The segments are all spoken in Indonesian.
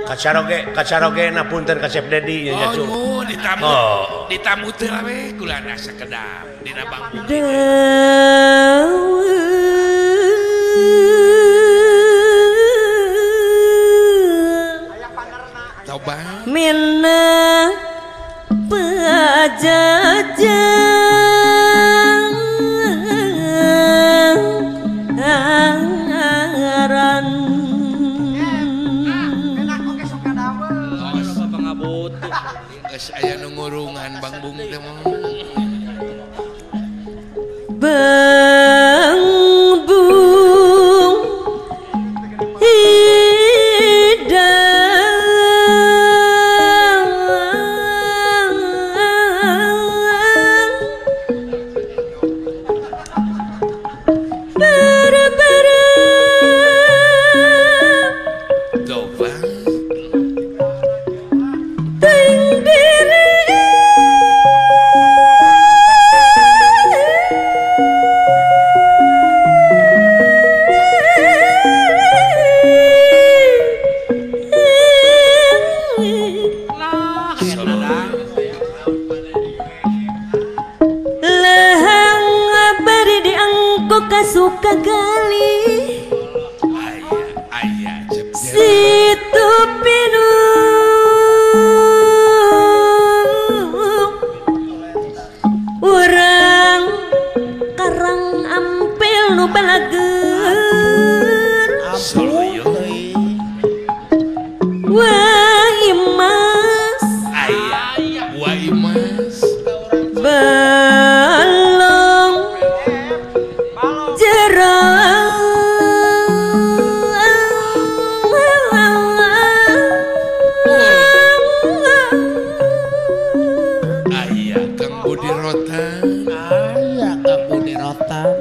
kacaroge na punten ka Chef Dedi nya Cu. Oh, ditamu teu we kulana sakedap dina bangku. Coba minna pajajang aran geus aya nu ngurungan Bang Bung teh mah. Bang Bung suka gali situ pinu urang karang ampil nu balager wah imas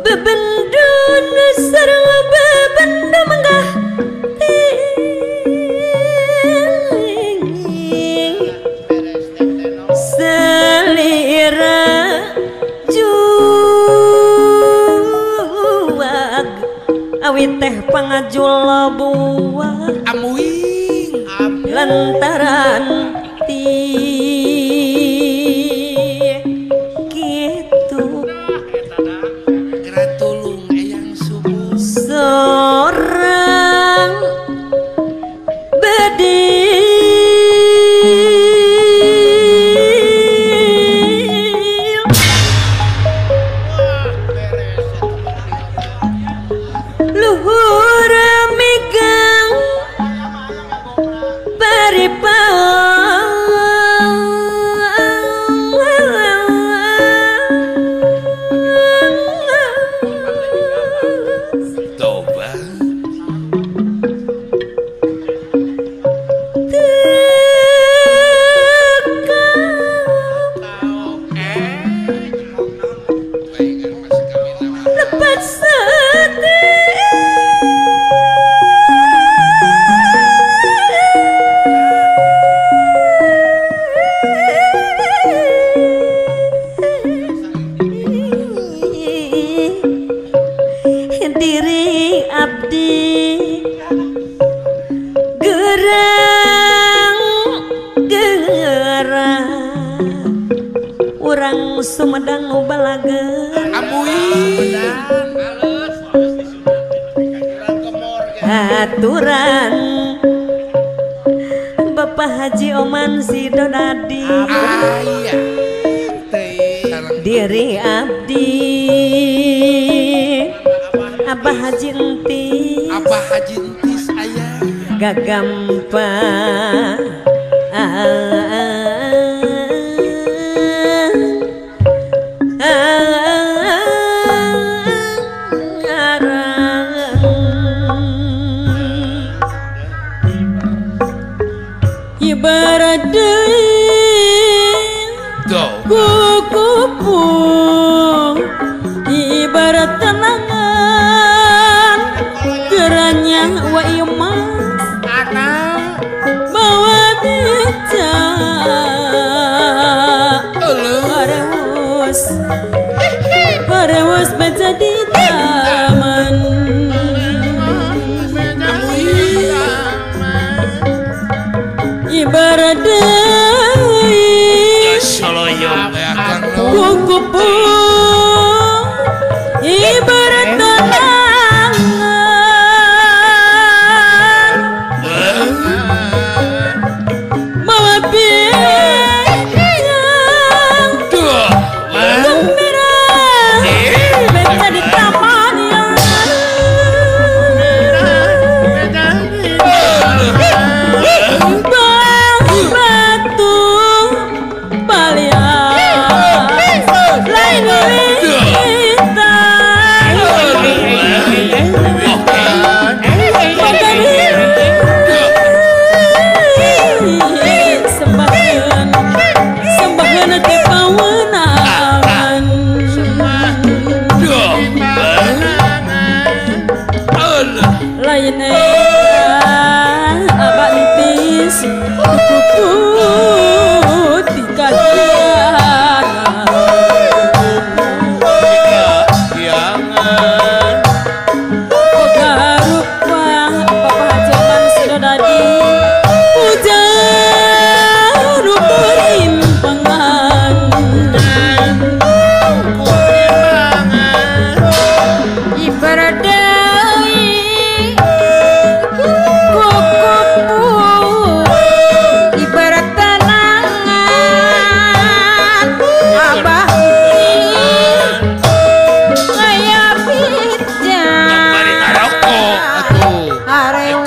bebendun sareng bebendun menggah selira juwag awit teh pangajul buah amuing lantaran seorang bedil luhur megang diri abdi gerang urang Sumedang nu balageun aturan Bapak Haji Oman Sidodadi diri abdi Abah Haji Entis aya gagampa ibarat kukupu ibarat tenangan geranya wa iman bawa beca parewas beca di taman Ibaradai Soloyong ya Kang kukupu ibarat tanangan mawa biang gembira beca di taman yang batu balian lain sembahan ke pawanan lain abak nipis kuku tiga boga rupa papa jaman sudah dadi pujan rupa rimpangan ibaradai kukupu ibarat tanangan abah ngaya Mari ngaroko areng